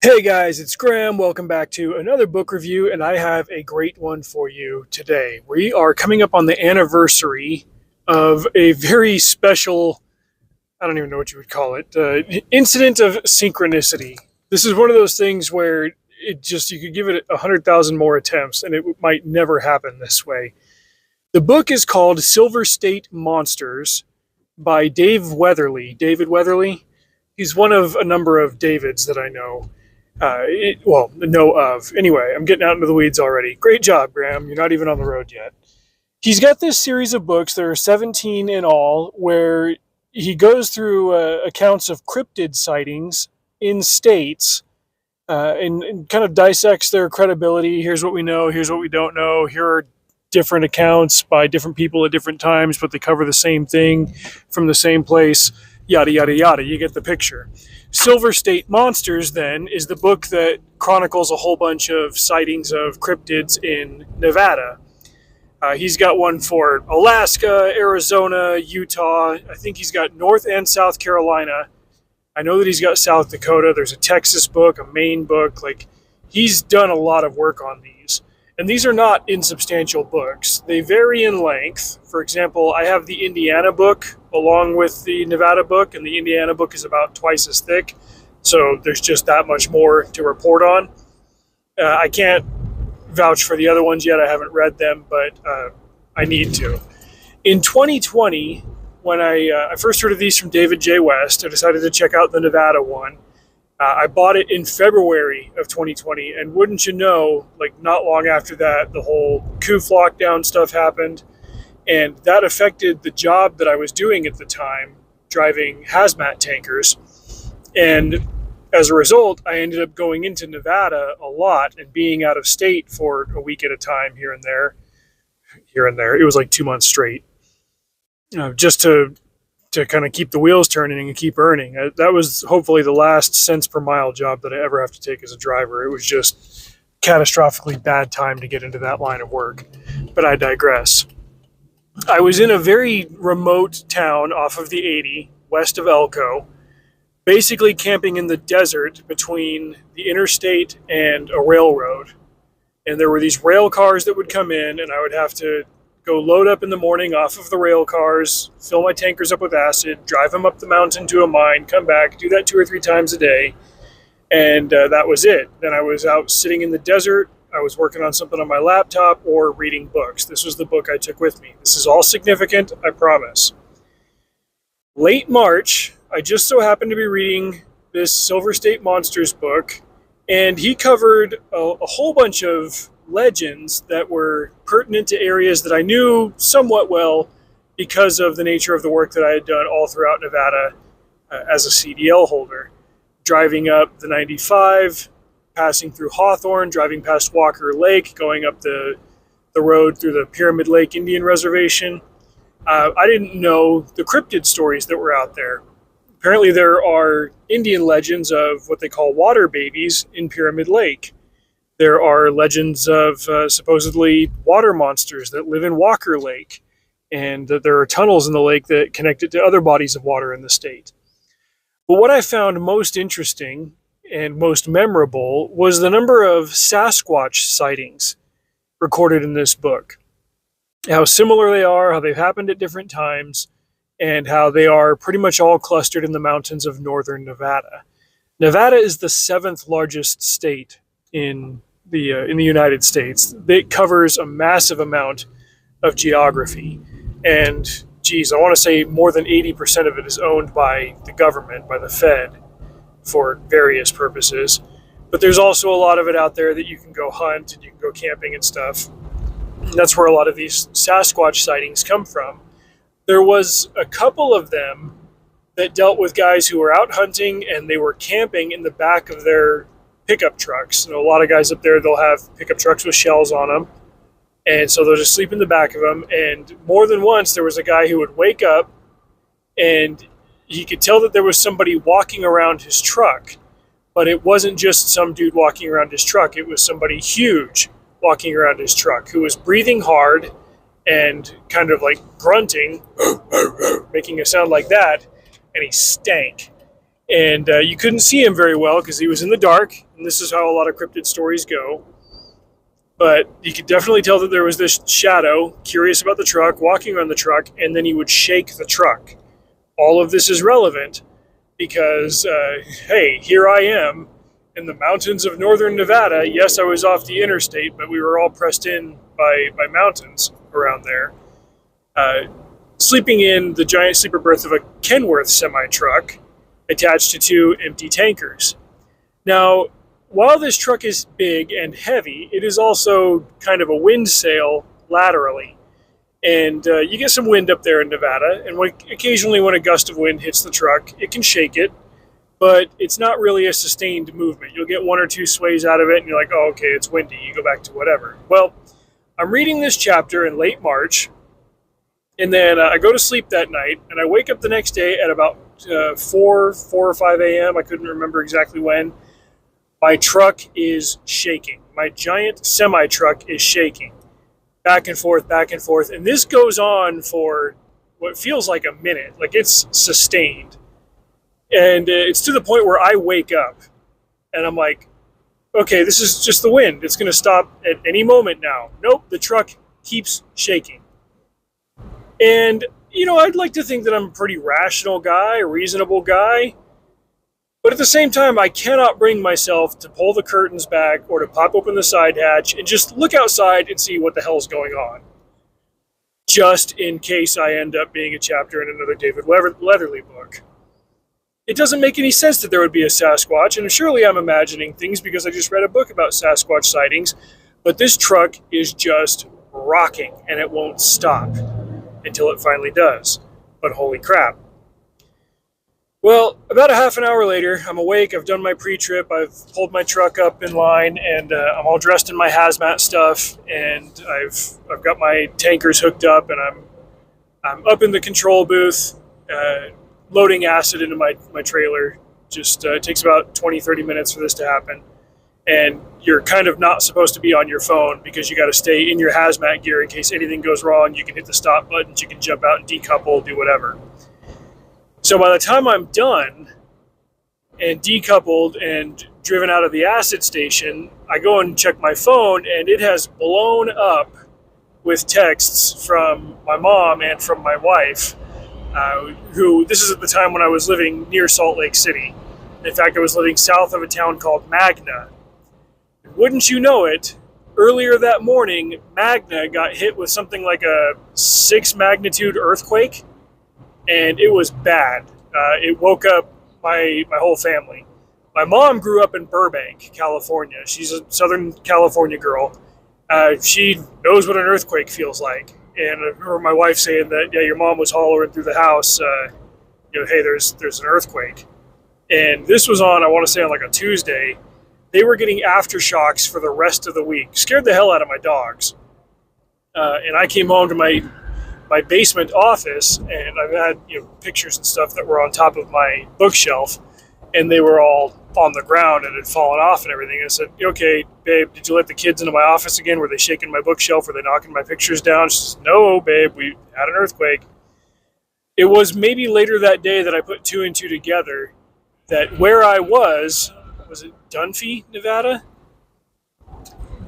Hey guys, it's Graham. Welcome back to another book review, and I have a great one for you today. We are coming up on the anniversary of a very special, I don't even know what you would call it, incident of synchronicity. This is one of those things where you could give it 100,000 more attempts and it might never happen this way. The book is called Silver State Monsters by David Weatherly. He's one of a number of Davids that I know. Know of. Anyway, I'm getting out into the weeds already. Great job, Graham. You're not even on the road yet. He's got this series of books, there are 17 in all, where he goes through accounts of cryptid sightings in states and kind of dissects their credibility. Here's what we know, here's what we don't know. Here are different accounts by different people at different times, but they cover the same thing from the same place, yada, yada, yada. You get the picture. Silver State Monsters, then, is the book that chronicles a whole bunch of sightings of cryptids in Nevada. He's got one for Alaska, Arizona, Utah. I think he's got North and South Carolina. I know that he's got South Dakota. There's a Texas book, a Maine book. He's done a lot of work on these. And these are not insubstantial books. They vary in length. For example, I have the Indiana book along with the Nevada book, and the Indiana book is about twice as thick. So there's just that much more to report on. I can't vouch for the other ones yet. I haven't read them, but I need to. In 2020, when I first heard of these from David J. West, I decided to check out the Nevada one. I bought it in February of 2020, and wouldn't you know, not long after that, the whole COOF lockdown stuff happened, and that affected the job that I was doing at the time, driving hazmat tankers. And as a result, I ended up going into Nevada a lot and being out of state for a week at a time here and there. It was like 2 months straight, just to kind of keep the wheels turning and keep earning. That was hopefully the last cents per mile job that I ever have to take as a driver. It was just catastrophically bad time to get into that line of work. But I digress. I was in a very remote town off of the 80, west of Elko, basically camping in the desert between the interstate and a railroad. And there were these rail cars that would come in, and I would have to go load up in the morning off of the rail cars, fill my tankers up with acid, drive them up the mountain to a mine, come back, do that 2 or 3 times a day. And that was it. Then I was out sitting in the desert. I was working on something on my laptop or reading books. This was the book I took with me. This is all significant, I promise. Late March, I just so happened to be reading this Silver State Monsters book, and he covered a whole bunch of legends that were pertinent to areas that I knew somewhat well because of the nature of the work that I had done all throughout Nevada as a CDL holder. Driving up the 95, passing through Hawthorne, driving past Walker Lake, going up the road through the Pyramid Lake Indian Reservation. I didn't know the cryptid stories that were out there. Apparently there are Indian legends of what they call water babies in Pyramid Lake. There are legends of supposedly water monsters that live in Walker Lake, and that there are tunnels in the lake that connect it to other bodies of water in the state. But what I found most interesting and most memorable was the number of SASQUATCH sightings recorded in this book. How similar they are, how they've happened at different times, and how they are pretty much all clustered in the mountains of northern Nevada. Nevada is the 7th largest state in the United States. It covers a massive amount of geography, and I want to say more than 80% of it is owned by the government, by the Fed, for various purposes. But there's also a lot of it out there that you can go hunt and you can go camping and stuff. And that's where a lot of these Sasquatch sightings come from. There was a couple of them that dealt with guys who were out hunting and they were camping in the back of their pickup trucks. A lot of guys up there, they'll have pickup trucks with shells on them. And so they'll just sleep in the back of them. And more than once, there was a guy who would wake up and he could tell that there was somebody walking around his truck. But it wasn't just some dude walking around his truck. It was somebody huge walking around his truck who was breathing hard and kind of grunting, making a sound like that. And he stank. And you couldn't see him very well because he was in the dark, and this is how a lot of cryptid stories go. But you could definitely tell that there was this shadow, curious about the truck, walking around the truck, and then he would shake the truck. All of this is relevant because, hey, here I am in the mountains of northern Nevada. Yes, I was off the interstate, but we were all pressed in by mountains around there. Uh, Sleeping in the giant sleeper berth of a Kenworth semi-truck attached to two empty tankers. Now, while this truck is big and heavy, it is also kind of a wind sail laterally. And you get some wind up there in Nevada, and occasionally when a gust of wind hits the truck, it can shake it, but it's not really a sustained movement. You'll get one or two sways out of it, and you're like, oh, okay, it's windy. You go back to whatever. Well, I'm reading this chapter in late March, and then I go to sleep that night, and I wake up the next day at about 4 or 5 a.m. I couldn't remember exactly when. My truck is shaking. My giant semi-truck is shaking. Back and forth, back and forth. And this goes on for what feels like a minute. Like it's sustained. And it's to the point where I wake up and I'm like, okay, this is just the wind. It's going to stop at any moment now. Nope, the truck keeps shaking. And, I'd like to think that I'm a pretty rational guy, a reasonable guy. But at the same time, I cannot bring myself to pull the curtains back or to pop open the side hatch and just look outside and see what the hell's going on. Just in case I end up being a chapter in another David Leatherly book. It doesn't make any sense that there would be a Sasquatch, and surely I'm imagining things because I just read a book about Sasquatch sightings, but this truck is just rocking, and it won't stop until it finally does. But holy crap. Well, about a half an hour later, I'm awake, I've done my pre-trip, I've pulled my truck up in line, and I'm all dressed in my hazmat stuff, and I've got my tankers hooked up, and I'm up in the control booth, loading acid into my trailer. Just it takes about 20-30 minutes for this to happen. And you're kind of not supposed to be on your phone because you got to stay in your hazmat gear in case anything goes wrong. You can hit the stop buttons, you can jump out and decouple, do whatever. So by the time I'm done and decoupled and driven out of the acid station, I go and check my phone, and it has blown up with texts from my mom and from my wife, who, this is at the time when I was living near Salt Lake City. In fact, I was living south of a town called Magna. Wouldn't you know it, earlier that morning, Magna got hit with something like a 6 magnitude earthquake. And it was bad. It woke up my whole family. My mom grew up in Burbank, California. She's a Southern California girl. She knows what an earthquake feels like. And I remember my wife saying that, yeah, your mom was hollering through the house, hey, there's an earthquake. And this was on, I want to say on like a Tuesday. They were getting aftershocks for the rest of the week. Scared the hell out of my dogs. And I came home to my basement office, and I've had pictures and stuff that were on top of my bookshelf, and they were all on the ground and had fallen off and everything. I said, okay, babe, did you let the kids into my office again? Were they shaking my bookshelf? Were they knocking my pictures down? She says, no, babe, we had an earthquake. It was maybe later that day that I put two and two together that where I was it Dunphy, Nevada?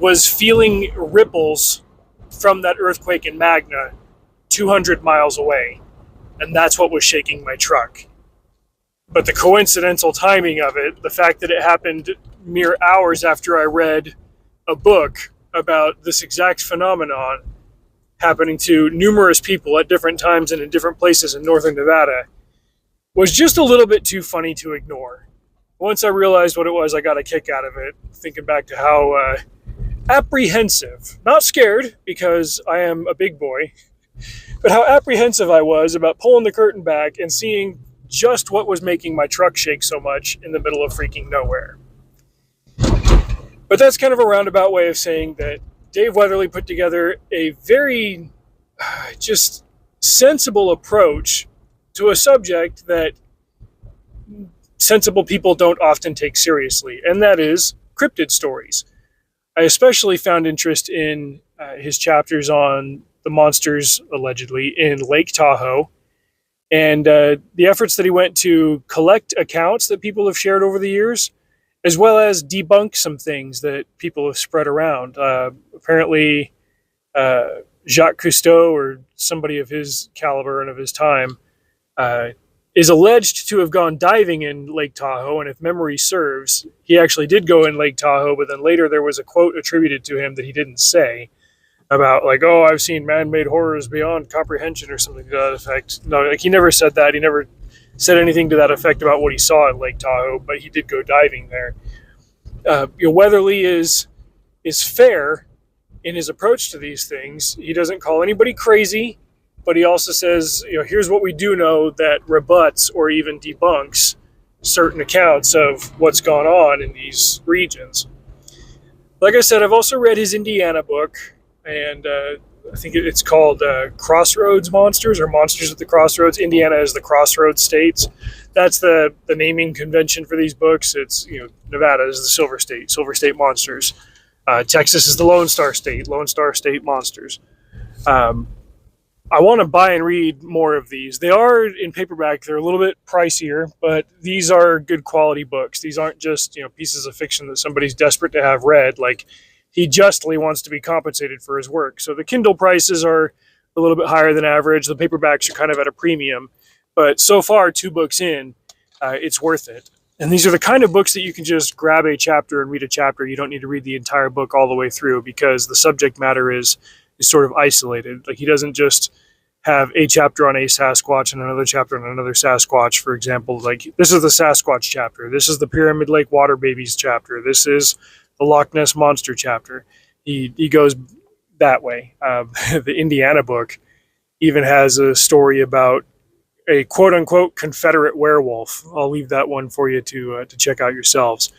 Was feeling ripples from that earthquake in Magna 200 miles away, and that's what was shaking my truck. But the coincidental timing of it, the fact that it happened mere hours after I read a book about this exact phenomenon happening to numerous people at different times and in different places in northern Nevada, was just a little bit too funny to ignore. Once I realized what it was, I got a kick out of it, thinking back to how apprehensive, not scared because I am a big boy, but how apprehensive I was about pulling the curtain back and seeing just what was making my truck shake so much in the middle of freaking nowhere. But that's kind of a roundabout way of saying that Dave Weatherly put together a very just sensible approach to a subject that sensible people don't often take seriously, and that is cryptid stories. I especially found interest in his chapters on the monsters, allegedly, in Lake Tahoe, and the efforts that he went to collect accounts that people have shared over the years, as well as debunk some things that people have spread around. Apparently, Jacques Cousteau, or somebody of his caliber and of his time, uh, is alleged to have gone diving in Lake Tahoe. And if memory serves, he actually did go in Lake Tahoe, but then later there was a quote attributed to him that he didn't say about, like, oh, I've seen man-made horrors beyond comprehension or something to that effect. No, like, he never said that. He never said anything to that effect about what he saw at Lake Tahoe, but he did go diving there. Weatherly is fair in his approach to these things. He doesn't call anybody crazy, but he also says, here's what we do know that rebuts or even debunks certain accounts of what's gone on in these regions. Like I said, I've also read his Indiana book, and I think it's called Crossroads Monsters, or Monsters at the Crossroads. Indiana is the Crossroads states. That's the naming convention for these books. It's, Nevada is the Silver State, Silver State Monsters. Texas is the Lone Star State, Lone Star State Monsters. I want to buy and read more of these. They are in paperback. They're a little bit pricier, but these are good quality books. These aren't just, pieces of fiction that somebody's desperate to have read. Like, he justly wants to be compensated for his work. So the Kindle prices are a little bit higher than average. The paperbacks are kind of at a premium. But so far, 2 books in, it's worth it. And these are the kind of books that you can just grab a chapter and read a chapter. You don't need to read the entire book all the way through, because the subject matter is sort of isolated. Like, he doesn't just have a chapter on a Sasquatch and another chapter on another Sasquatch, for example. Like, this is the Sasquatch chapter. This is the Pyramid Lake Water Babies chapter. This is the Loch Ness Monster chapter. He goes that way. The Indiana book even has a story about a quote-unquote Confederate werewolf. I'll leave that one for you to check out yourselves.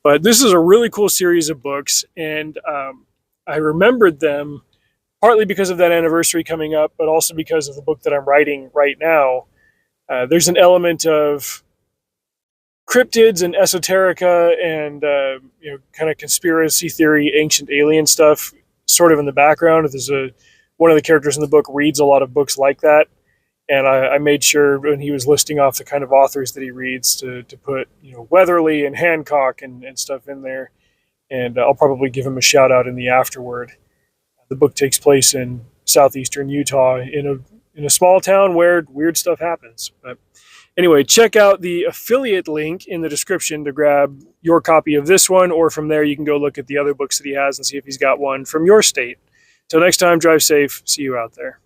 But this is a really cool series of books, and I remembered them partly because of that anniversary coming up, but also because of the book that I'm writing right now. There's an element of cryptids and esoterica and kind of conspiracy theory, ancient alien stuff sort of in the background. One of the characters in the book reads a lot of books like that, and I made sure when he was listing off the kind of authors that he reads to put Weatherly and Hancock and stuff in there, and I'll probably give him a shout out in the afterword. The book takes place in southeastern Utah in a small town where weird stuff happens. But anyway, check out the affiliate link in the description to grab your copy of this one, or from there you can go look at the other books that he has and see if he's got one from your state. Till next time, drive safe. See you out there.